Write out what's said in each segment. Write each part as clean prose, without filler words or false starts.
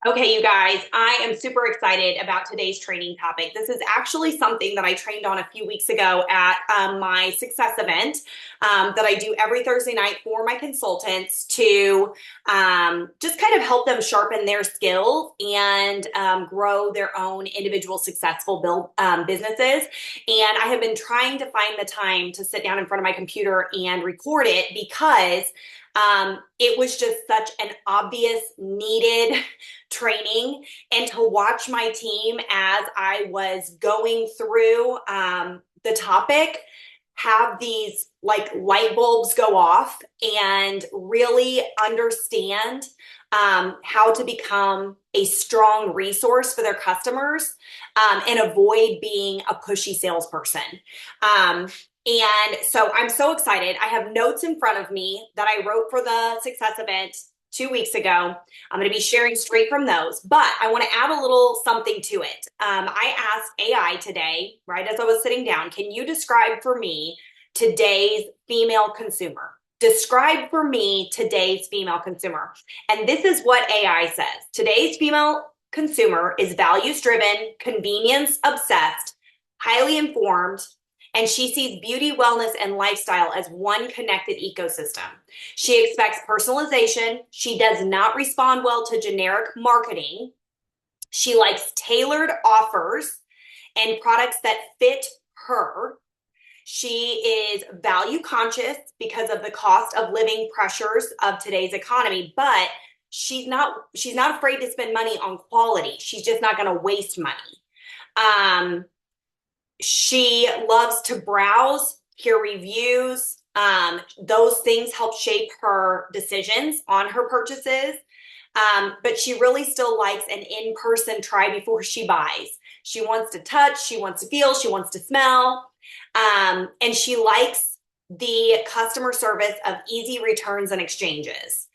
Okay, you guys, I am super excited about today's training topic. This is actually something that I trained on a few weeks ago at my success event that I do every Thursday night for my consultants to just kind of help them sharpen their skills and grow their own individual successful businesses. And I have been trying to find the time to sit down in front of my computer and record it because it was just such an obvious, needed training, and to watch my team as I was going through the topic have these like light bulbs go off and really understand how to become a strong resource for their customers and avoid being a pushy salesperson. And so I'm so excited. I have notes in front of me that I wrote for the success event 2 weeks ago. I'm going to be sharing straight from those, but I want to add a little something to it. I asked AI today, right as I was sitting down, can you describe for me today's female consumer? Describe for me today's female consumer. And this is what AI says. Today's female consumer is values driven, convenience obsessed, highly informed, and she sees beauty, wellness, and lifestyle as one connected ecosystem. She expects personalization. She does not respond well to generic marketing. She likes tailored offers and products that fit her. She is value conscious because of the cost of living pressures of today's economy, but she's not afraid to spend money on quality. She's just not going to waste money. She loves to browse, hear reviews. Those things help shape her decisions on her purchases. But she really still likes an in-person try before she buys. She wants to touch, she wants to feel, she wants to smell. And she likes the customer service of easy returns and exchanges.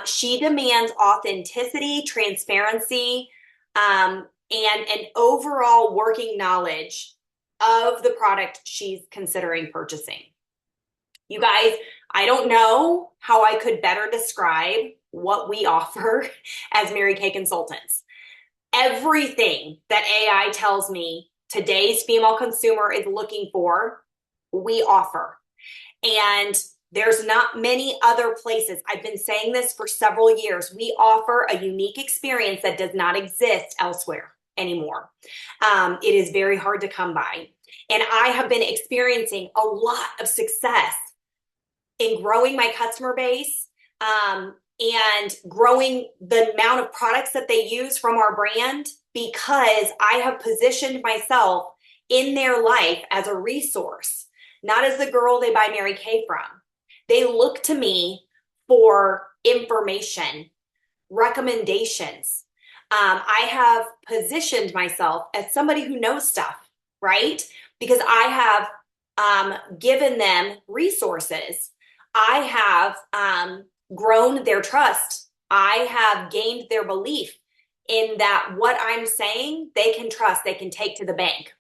She demands authenticity, transparency, and an overall working knowledge of the product she's considering purchasing. You guys, I don't know how I could better describe what we offer as Mary Kay consultants. Everything that AI tells me today's female consumer is looking for, we offer. And there's not many other places. I've been saying this for several years. We offer a unique experience that does not exist elsewhere anymore. It is very hard to come by. And I have been experiencing a lot of success in growing my customer base and growing the amount of products that they use from our brand because I have positioned myself in their life as a resource, not as the girl they buy Mary Kay from. They look to me for information, recommendations. I have positioned myself as somebody who knows stuff, right? Because I have given them resources. I have grown their trust. I have gained their belief in that what I'm saying, they can trust, they can take to the bank.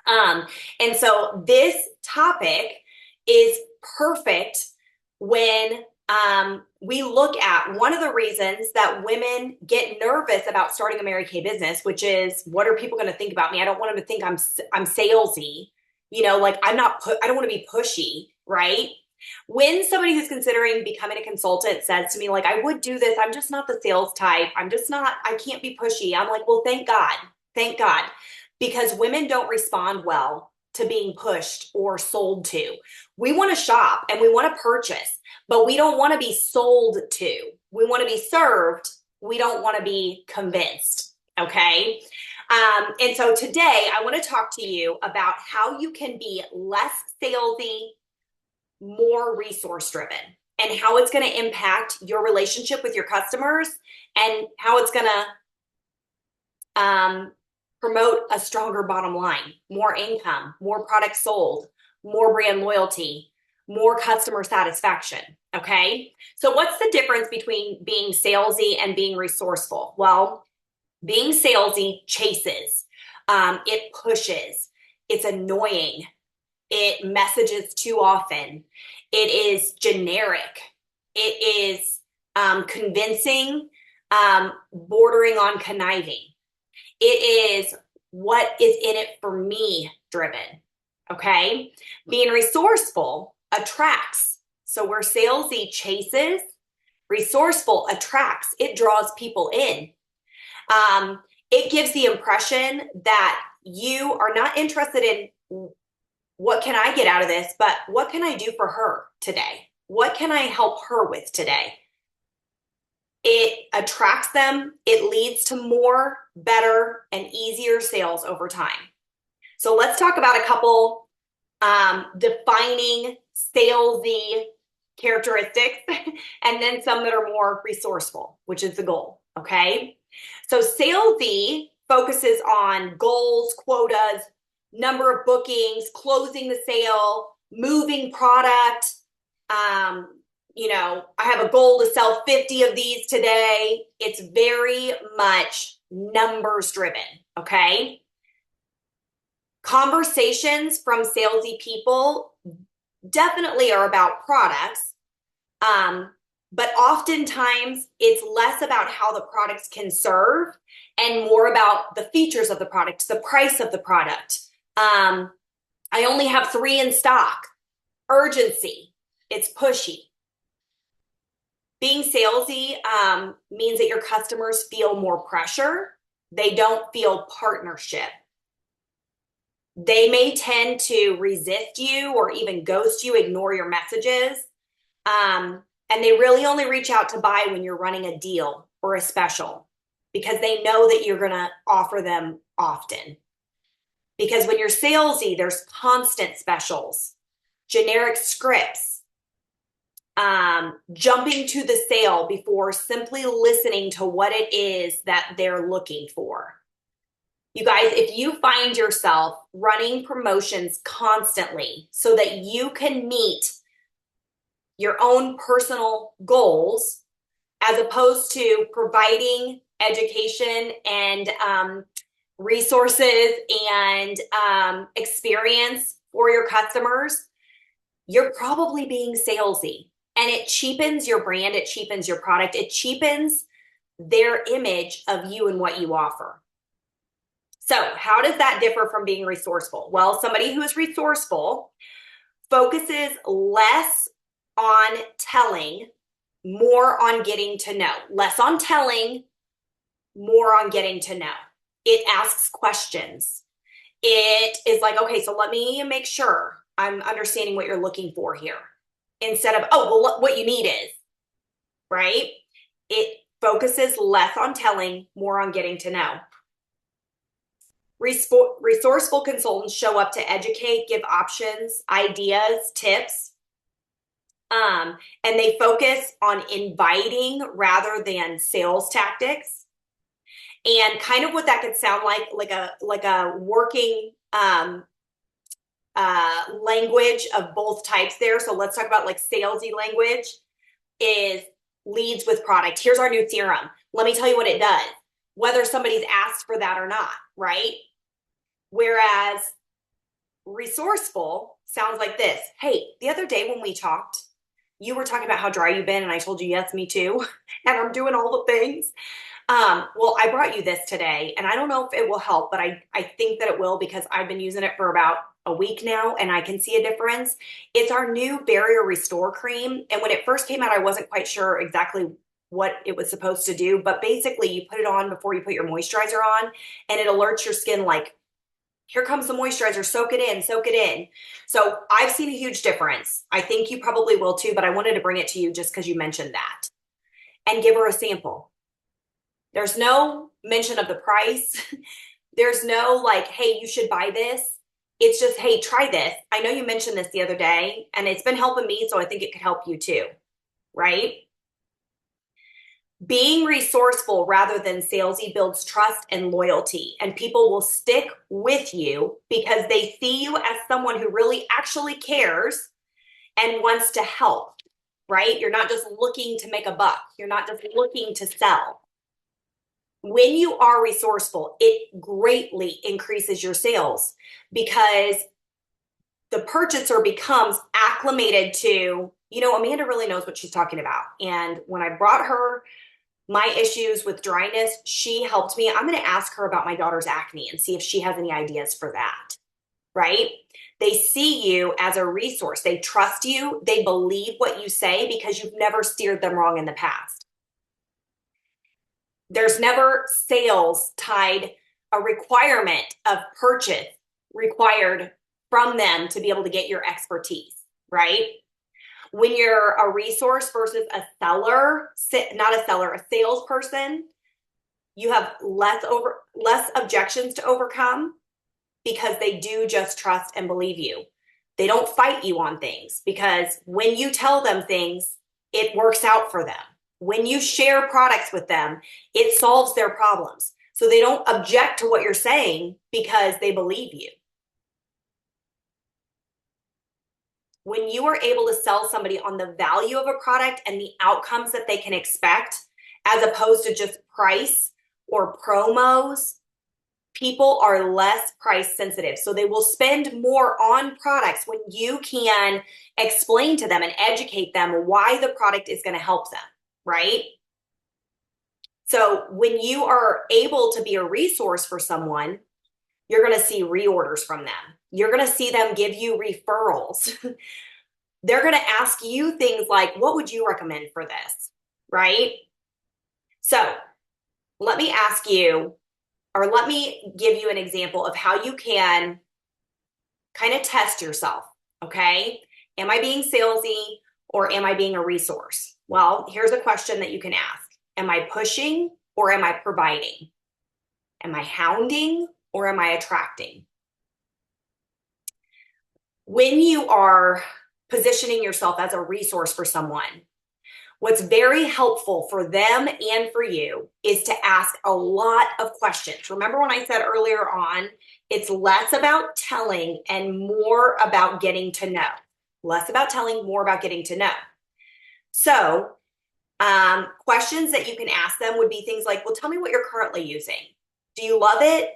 And so this topic is perfect when we look at one of the reasons that women get nervous about starting a Mary Kay business, which is, what are people going to think about me? I don't want them to think I'm salesy, like I don't want to be pushy, right? When somebody who's considering becoming a consultant says to me, like, I would do this, I'm just not the sales type. I can't be pushy. I'm like, well, thank God, because women don't respond well to being pushed or sold to. We want to shop and we want to purchase, but we don't want to be sold to. We want to be served. We don't want to be convinced. Okay. And so today I want to talk to you about how you can be less salesy, more resource driven, and how it's going to impact your relationship with your customers and how it's going to promote a stronger bottom line, more income, more products sold, more brand loyalty, more customer satisfaction. Okay. So what's the difference between being salesy and being resourceful? Well, being salesy chases, it pushes, it's annoying, it messages too often, it is generic, it is convincing, bordering on conniving. It is what is in it for me driven. Okay. Being resourceful attracts. So where salesy chases, resourceful attracts, it draws people in. It gives the impression that you are not interested in what can I get out of this, but what can I do for her today? What can I help her with today? It attracts them. It leads to more, better, and easier sales over time. So let's talk about a couple defining salesy characteristics and then some that are more resourceful, which is the goal. Okay. So salesy focuses on goals, quotas, number of bookings, closing the sale, moving product. I have a goal to sell 50 of these today. It's very much numbers driven. Okay. Conversations from salesy people definitely are about products. But oftentimes it's less about how the products can serve and more about the features of the product, the price of the product. I only have 3 in stock. Urgency. It's pushy. Being salesy means that your customers feel more pressure. They don't feel partnership. They may tend to resist you or even ghost you, ignore your messages. And they really only reach out to buy when you're running a deal or a special because they know that you're going to offer them often. Because when you're salesy, there's constant specials, generic scripts, jumping to the sale before simply listening to what it is that they're looking for. You guys, if you find yourself running promotions constantly so that you can meet your own personal goals, as opposed to providing education and resources and experience for your customers, you're probably being salesy. And it cheapens your brand, it cheapens your product, it cheapens their image of you and what you offer. So how does that differ from being resourceful? Well, somebody who is resourceful focuses less on telling, more on getting to know. Less on telling, more on getting to know. It asks questions. It is like, okay, so let me make sure I'm understanding what you're looking for here. Instead of, oh, well, what you need is, right? It focuses less on telling, more on getting to know. Resourceful consultants show up to educate, give options, ideas, tips. And they focus on inviting rather than sales tactics. And kind of what that could sound like a working language of both types there. So let's talk about like salesy language is leads with product. Here's our new theorem. Let me tell you what it does, whether somebody's asked for that or not, right? Whereas resourceful sounds like this. Hey, the other day when we talked, you were talking about how dry you've been, and I told you, yes, me too. And I'm doing all the things. Well, I brought you this today, and I don't know if it will help, but I think that it will because I've been using it for about a week now, and I can see a difference. It's our new Barrier Restore Cream. And when it first came out, I wasn't quite sure exactly what it was supposed to do. But basically, you put it on before you put your moisturizer on, and it alerts your skin like, here comes the moisturizer, soak it in, soak it in. So I've seen a huge difference. I think you probably will too, but I wanted to bring it to you just because you mentioned that. And give her a sample. There's no mention of the price. There's no like, hey, you should buy this. It's just, hey, try this. I know you mentioned this the other day, and it's been helping me, so I think it could help you too, right? Being resourceful rather than salesy builds trust and loyalty, and people will stick with you because they see you as someone who really actually cares and wants to help, right? You're not just looking to make a buck. You're not just looking to sell. When you are resourceful, it greatly increases your sales because the purchaser becomes acclimated to, Amanda really knows what she's talking about. And when I brought her my issues with dryness, she helped me. I'm going to ask her about my daughter's acne and see if she has any ideas for that, right? They see you as a resource. They trust you. They believe what you say because you've never steered them wrong in the past. There's never sales tied, a requirement of purchase required from them to be able to get your expertise, right? When you're a resource versus a seller, not a seller, a salesperson, you have less objections to overcome because they do just trust and believe you. They don't fight you on things because when you tell them things, it works out for them. When you share products with them, it solves their problems. So they don't object to what you're saying because they believe you. When you are able to sell somebody on the value of a product and the outcomes that they can expect, as opposed to just price or promos, people are less price sensitive. So they will spend more on products when you can explain to them and educate them why the product is going to help them, right? So when you are able to be a resource for someone, you're going to see reorders from them. You're going to see them give you referrals. They're going to ask you things like, what would you recommend for this? Right? So let me ask you, or let me give you an example of how you can kind of test yourself. Okay. Am I being salesy or am I being a resource? Well, here's a question that you can ask. Am I pushing or am I providing? Am I hounding or am I attracting? When you are positioning yourself as a resource for someone, what's very helpful for them and for you is to ask a lot of questions. Remember when I said earlier on, it's less about telling and more about getting to know. Less about telling, more about getting to know. So questions that you can ask them would be things like, well, tell me what you're currently using. Do you love it?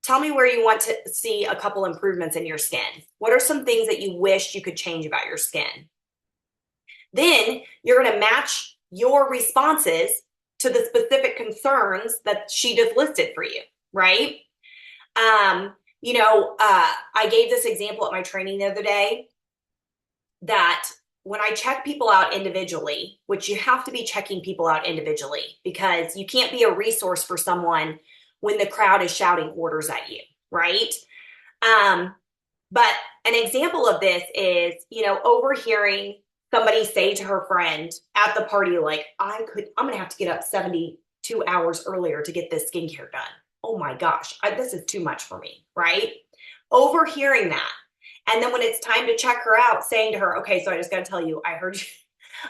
Tell me where you want to see a couple improvements in your skin. What are some things that you wish you could change about your skin? Then you're going to match your responses to the specific concerns that she just listed for you, right? I gave this example at my training the other day that when I check people out individually, which you have to be checking people out individually because you can't be a resource for someone when the crowd is shouting orders at you, right? But an example of this is, overhearing somebody say to her friend at the party, like, I'm going to have to get up 72 hours earlier to get this skincare done. Oh my gosh, this is too much for me, right? Overhearing that. And then when it's time to check her out, saying to her, okay, so I just got to tell you, I heard you.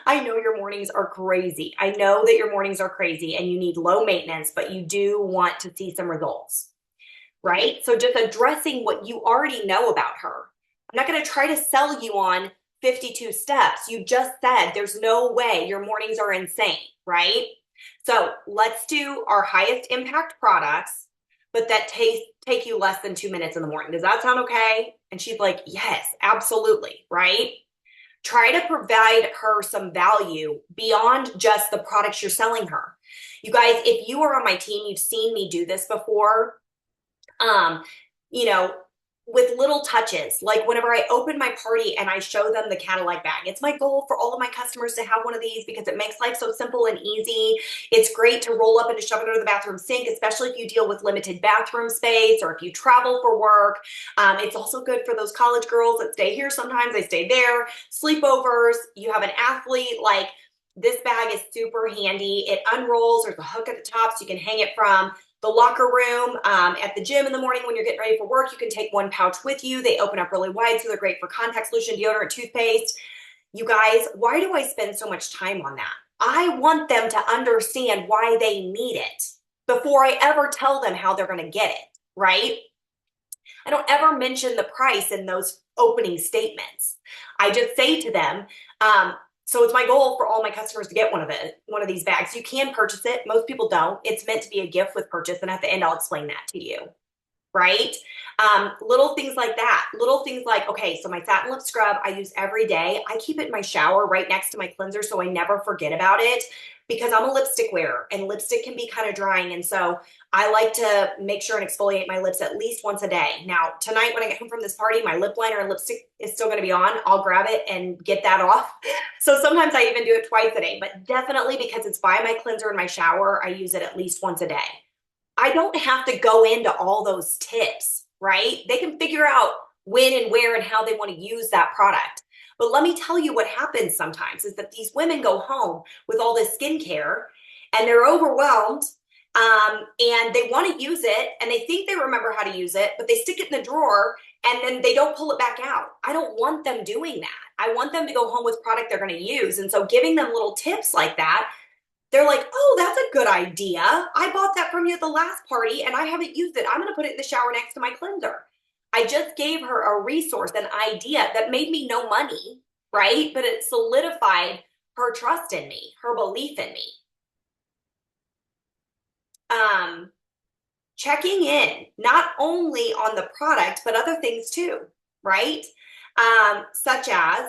I know your mornings are crazy. I know that your mornings are crazy and you need low maintenance, but you do want to see some results, right? So just addressing what you already know about her. I'm not going to try to sell you on 52 steps. You just said there's no way, your mornings are insane, right? So let's do our highest impact products, but that take you less than 2 minutes in the morning. Does that sound okay? And she's like, yes, absolutely, right? Try to provide her some value beyond just the products you're selling her. You guys, if you are on my team, you've seen me do this before. With little touches, like whenever I open my party and I show them the Cadillac bag, it's my goal for all of my customers to have one of these because it makes life so simple and easy. It's great to roll up and to shove it under the bathroom sink, especially if you deal with limited bathroom space or if you travel for work. It's also good for those college girls that stay here. Sometimes they stay there, sleepovers, you have an athlete, like this bag is super handy. It unrolls, there's a hook at the top so you can hang it from the locker room. At the gym in the morning when you're getting ready for work, you can take one pouch with you. They open up really wide, so they're great for contact solution, deodorant, toothpaste. You guys, why do I spend so much time on that? I want them to understand why they need it before I ever tell them how they're going to get it, right? I don't ever mention the price in those opening statements. I just say to them, so it's my goal for all my customers to get one of these bags. You can purchase it. Most people don't. It's meant to be a gift with purchase. And at the end, I'll explain that to you, right? Little things like that. Little things like, okay, so my satin lip scrub I use every day. I keep it in my shower right next to my cleanser so I never forget about it. because I'm a lipstick wearer and lipstick can be kind of drying. And so I like to make sure and exfoliate my lips at least once a day. Now, tonight when I get home from this party, my lip liner and lipstick is still going to be on. I'll grab it and get that off. So sometimes I even do it twice a day, but definitely because it's by my cleanser in my shower, I use it at least once a day. I don't have to go into all those tips, right? They can figure out when and where and how they want to use that product. But let me tell you what happens sometimes is that these women go home with all this skincare and they're overwhelmed, and they want to use it and they think they remember how to use it, but they stick it in the drawer and then they don't pull it back out. I don't want them doing that. I want them to go home with product they're going to use. And so giving them little tips like that, they're like, oh, that's a good idea. I bought that from you at the last party and I haven't used it. I'm going to put it in the shower next to my cleanser. I just gave her a resource, an idea that made me no money, right? But it solidified her trust in me, her belief in me. Checking in, not only on the product, but other things too, right? Such as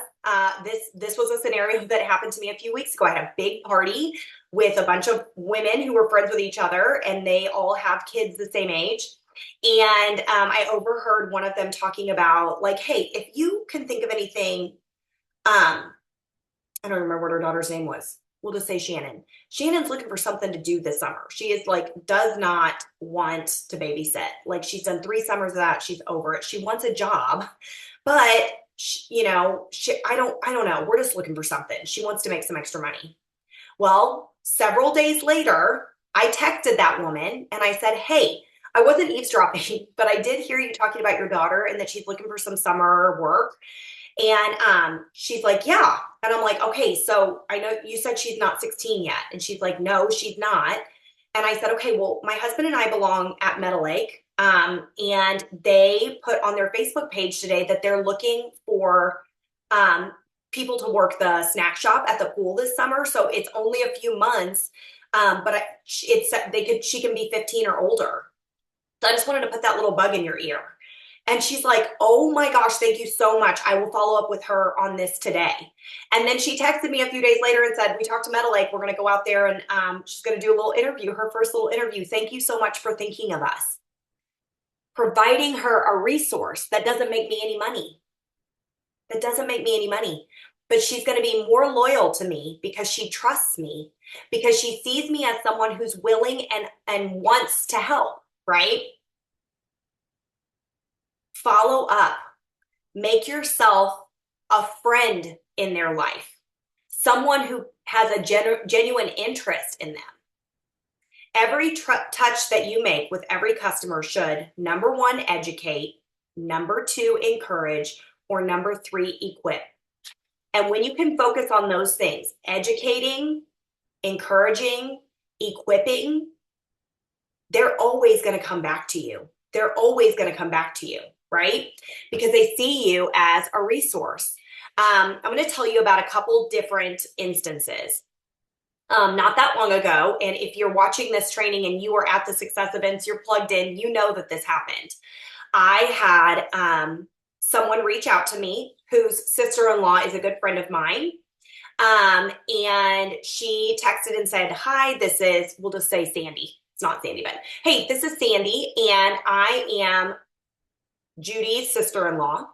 this was a scenario that happened to me a few weeks ago. I had a big party with a bunch of women who were friends with each other, and they all have kids the same age. And I overheard one of them talking about, like, hey, if you can think of anything, I don't remember what her daughter's name was. We'll just say Shannon. Shannon's looking for something to do this summer. She is like, does not want to babysit. Like, she's done 3 summers of that. She's over it. She wants a job, but I don't know. We're just looking for something. She wants to make some extra money. Well, several days later, I texted that woman and I said, hey, I wasn't eavesdropping, but I did hear you talking about your daughter and that she's looking for some summer work. And she's like, yeah. And I'm like, okay, so I know you said she's not 16 yet. And she's like, no, she's not. And I said, okay, well, my husband and I belong at Meadow Lake. And they put on their Facebook page today that they're looking for people to work the snack shop at the pool this summer. So it's only a few months, but she can be 15 or older. So I just wanted to put that little bug in your ear. And she's like, oh my gosh, thank you so much. I will follow up with her on this today. And then she texted me a few days later and said, we talked to Meadow Lake. We're going to go out there and she's going to do a little interview, her first little interview. Thank you so much for thinking of us. Providing her a resource that doesn't make me any money. That doesn't make me any money. But she's going to be more loyal to me because she trusts me, because she sees me as someone who's willing and wants to help, right? Follow up. Make yourself a friend in their life, someone who has a genuine interest in them. Every touch that you make with every customer should, number 1, educate, number 2, encourage, or number 3, equip. And when you can focus on those things, educating, encouraging, equipping, they're always going to come back to you. They're always going to come back to you, right? Because they see you as a resource. I'm going to tell you about a couple different instances. Not that long ago, and if you're watching this training and you were at the success events, you're plugged in, you know that this happened. I had someone reach out to me whose sister-in-law is a good friend of mine. And she texted and said, hi, we'll just say Sandy. It's not Sandy, but hey, this is Sandy, and I am Judy's sister-in-law.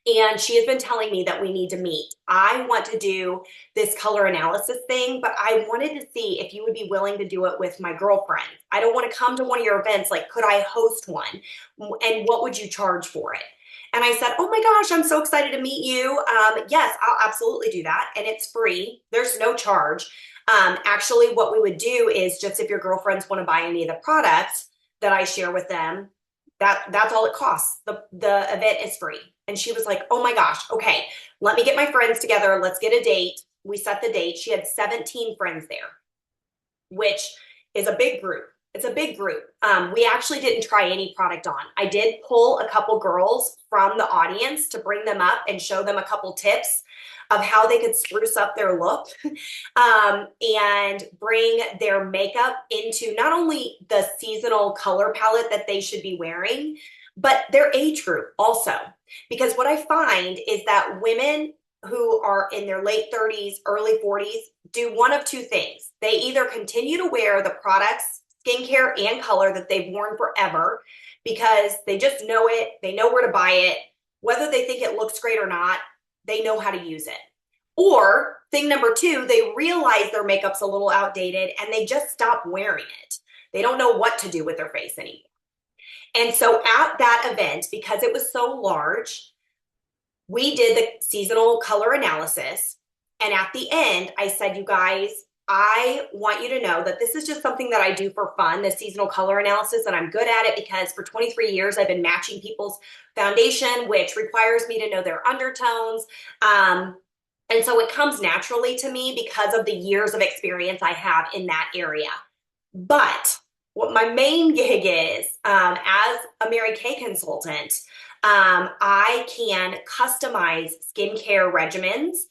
And she has been telling me that we need to meet. I want to do this color analysis thing, but I wanted to see if you would be willing to do it with my girlfriend. I don't want to come to one of your events. Like, could I host one? And what would you charge for it? And I said, oh my gosh, I'm so excited to meet you. Yes, I'll absolutely do that. And it's free. There's no charge. Actually, what we would do is just if your girlfriends want to buy any of the products that I share with them, that's all it costs. The event is free. And she was like, oh my gosh, okay, let me get my friends together. Let's get a date. We set the date. She had 17 friends there, which is a big group. It's a big group. We actually didn't try any product on. I did pull a couple girls from the audience to bring them up and show them a couple tips of how they could spruce up their look and bring their makeup into not only the seasonal color palette that they should be wearing, but their age group also. Because what I find is that women who are in their late 30s, early 40s do one of two things. They either continue to wear the products, skincare, and color that they've worn forever because they just know it, they know where to buy it, whether they think it looks great or not, they know how to use it. Or thing number two, they realize their makeup's a little outdated and they just stop wearing it. They don't know what to do with their face anymore. And so at that event, because it was so large, we did the seasonal color analysis. And at the end, I said, you guys, I want you to know that this is just something that I do for fun, the seasonal color analysis, and I'm good at it because for 23 years, I've been matching people's foundation, which requires me to know their undertones. And so it comes naturally to me because of the years of experience I have in that area. But what my main gig is, as a Mary Kay consultant, I can customize skincare regimens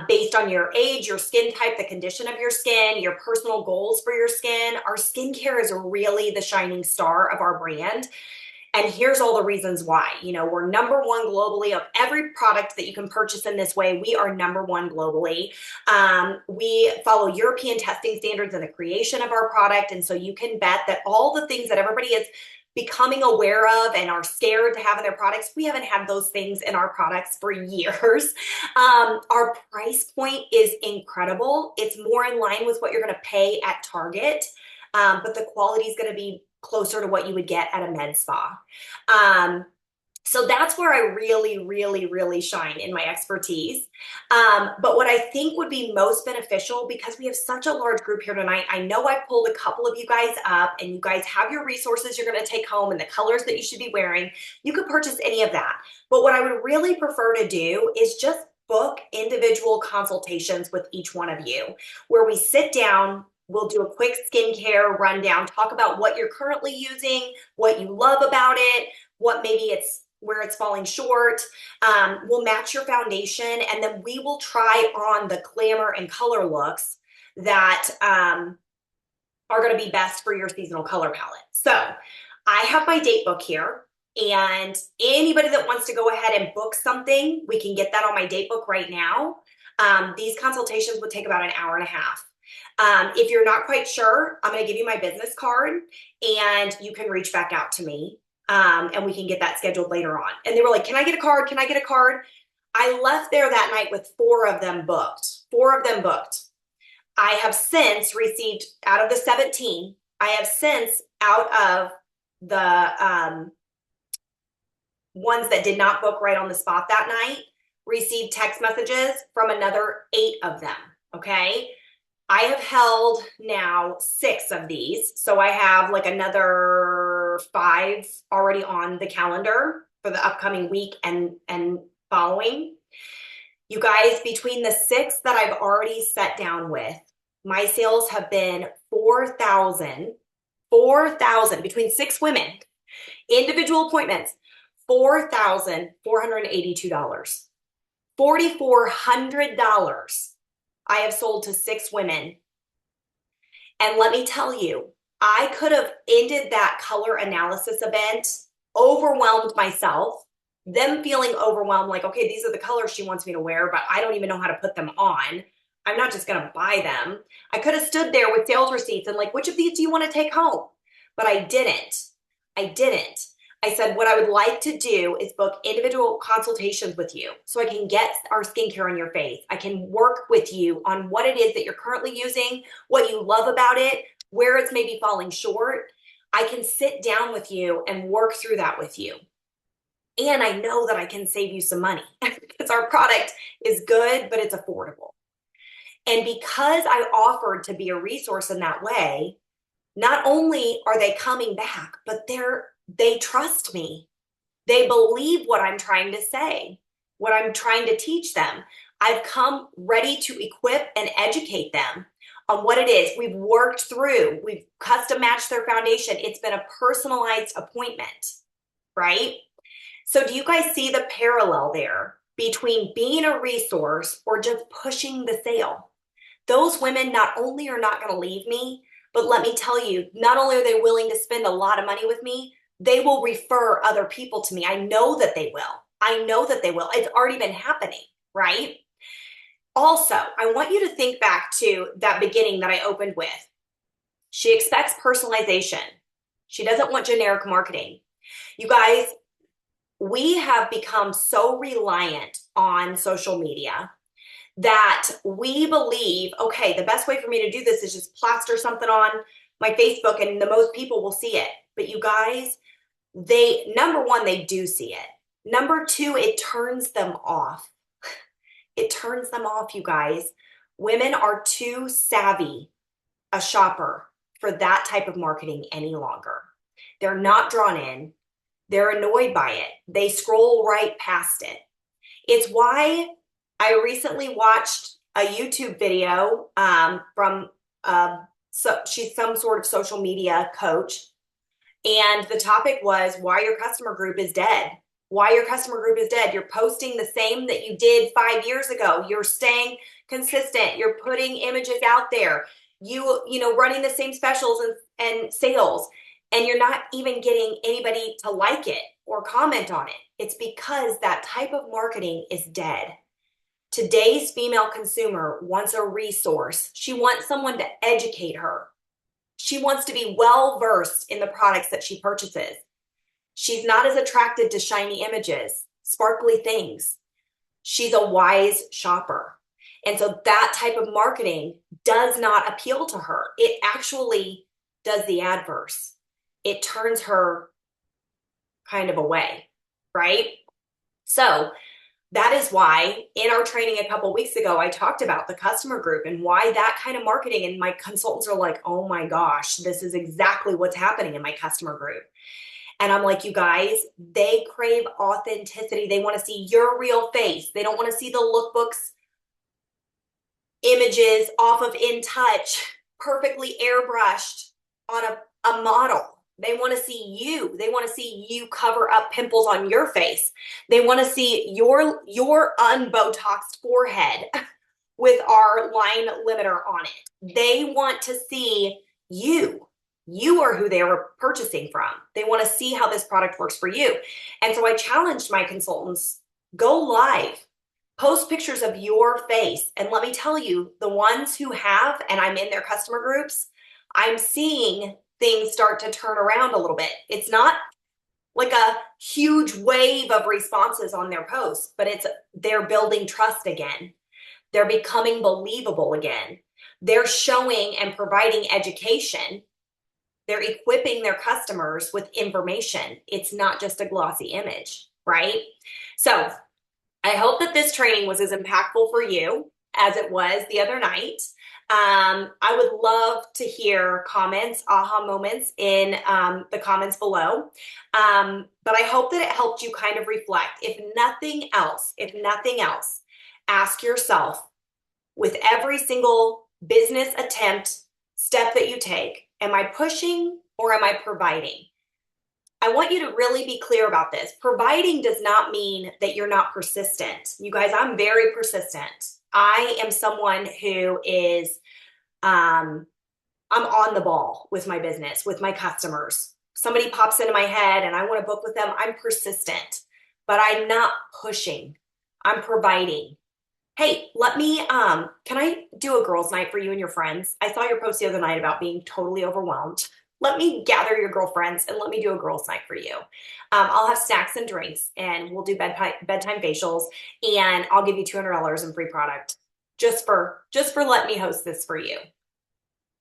based on your age, your skin type, the condition of your skin, your personal goals for your skin. Our skincare is really the shining star of our brand. And here's all the reasons why. You know, we're number one globally of every product that you can purchase in this way. We are number one globally. We follow European testing standards in the creation of our product. And so you can bet that all the things that everybody is becoming aware of and are scared to have in their products, we haven't had those things in our products for years. Our price point is incredible. It's more in line with what you're going to pay at Target, but the quality is going to be closer to what you would get at a med spa. So that's where I really, really, really shine in my expertise. But what I think would be most beneficial, because we have such a large group here tonight, I know I pulled a couple of you guys up and you guys have your resources you're going to take home and the colors that you should be wearing. You could purchase any of that. But what I would really prefer to do is just book individual consultations with each one of you, where we sit down. We'll do a quick skincare rundown, talk about what you're currently using, what you love about it, what maybe it's where it's falling short. We'll match your foundation, and then we will try on the glamour and color looks that are going to be best for your seasonal color palette. So I have my date book here, and anybody that wants to go ahead and book something, we can get that on my date book right now. These consultations would take about an hour and a half. If you're not quite sure, I'm going to give you my business card and you can reach back out to me, and we can get that scheduled later on. And they were like, can I get a card? Can I get a card? I left there that night with 4 of them booked. 4 of them booked. I have since received, out of the 17, I have since, out of the ones that did not book right on the spot that night, received text messages from another 8 of them, okay? I have held now 6 of these. So I have like another 5 already on the calendar for the upcoming week and following. You guys, between the 6 that I've already sat down with, my sales have been 4,000, between 6 women, individual appointments, $4,482, $4,400. I have sold to 6 women. And let me tell you, I could have ended that color analysis event, overwhelmed myself, them feeling overwhelmed, like, okay, these are the colors she wants me to wear, but I don't even know how to put them on. I'm not just going to buy them. I could have stood there with sales receipts and like, which of these do you want to take home? But I didn't. I said, what I would like to do is book individual consultations with you so I can get our skincare on your face. I can work with you on what it is that you're currently using, what you love about it, where it's maybe falling short. I can sit down with you and work through that with you. And I know that I can save you some money because our product is good, but it's affordable. And because I offered to be a resource in that way, not only are they coming back, but they trust me. They believe what I'm trying to say, what I'm trying to teach them. I've come ready to equip and educate them on what it is. We've worked through, we've custom matched their foundation. It's been a personalized appointment, right? So do you guys see the parallel there between being a resource or just pushing the sale? Those women not only are not going to leave me, but let me tell you, not only are they willing to spend a lot of money with me, they will refer other people to me. I know that they will. It's already been happening. right? Also, I want you to think back to that beginning that I opened with. She expects personalization. She doesn't want generic marketing. You guys, we have become so reliant on social media that we believe, okay, the best way for me to do this is just plaster something on my Facebook and the most people will see it. But you guys, number one, they do see it. Number two, it turns them off. It turns them off, you guys. Women are too savvy a shopper for that type of marketing any longer. They're not drawn in. They're annoyed by it. They scroll right past it. It's why I recently watched a YouTube video from she's some sort of social media coach, and the topic was why your customer group is dead. Why your customer group is dead. You're posting the same that you did 5 years ago. You're staying consistent. You're putting images out there. You know, running the same specials and sales, and you're not even getting anybody to like it or comment on it. It's because that type of marketing is dead. Today's female consumer wants a resource. She wants someone to educate her. She wants to be well versed in the products that she purchases. She's not as attracted to shiny images, sparkly things. She's a wise shopper. And so that type of marketing does not appeal to her. It actually does the adverse. It turns her kind of away, right? So that is why in our training a couple weeks ago, I talked about the customer group and why that kind of marketing, and my consultants are like, oh my gosh, this is exactly what's happening in my customer group. And I'm like, you guys, they crave authenticity. They want to see your real face. They don't want to see the lookbooks images off of In Touch, perfectly airbrushed on a model. They want to see you. They want to see you cover up pimples on your face. They want to see your unbotoxed forehead with our line limiter on it. They want to see you. You are who they are purchasing from. They want to see how this product works for you. And so I challenged my consultants, go live, post pictures of your face. And let me tell you, the ones who have, and I'm in their customer groups, I'm seeing things start to turn around a little bit. It's not like a huge wave of responses on their posts, but they're building trust again. They're becoming believable again. They're showing and providing education. They're equipping their customers with information. It's not just a glossy image, right? So I hope that this training was as impactful for you as it was the other night. I would love to hear comments, aha moments in the comments below. But I hope that it helped you kind of reflect. If nothing else, ask yourself with every single business attempt, step that you take, am I pushing or am I providing? I want you to really be clear about this. Providing does not mean that you're not persistent. You guys, I'm very persistent. I am someone who is, I'm on the ball with my business, with my customers. Somebody pops into my head and I want to book with them. I'm persistent, but I'm not pushing. I'm providing. Hey, can I do a girls' night for you and your friends? I saw your post the other night about being totally overwhelmed. Let me gather your girlfriends and let me do a girls' night for you. I'll have snacks and drinks and we'll do bedtime facials and I'll give you $200 in free product just for let me host this for you,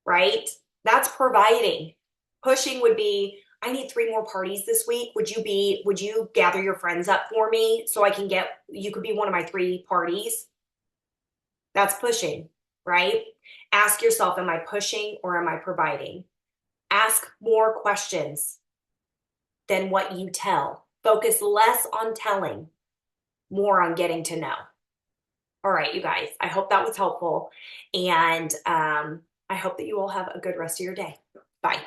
right? That's providing. Pushing would be, I need 3 more parties this week. Would you gather your friends up for me so you could be one of my 3 parties? That's pushing, right? Ask yourself, am I pushing or am I providing? Ask more questions than what you tell. Focus less on telling, more on getting to know. All right, you guys, I hope that was helpful. And I hope that you all have a good rest of your day. Bye.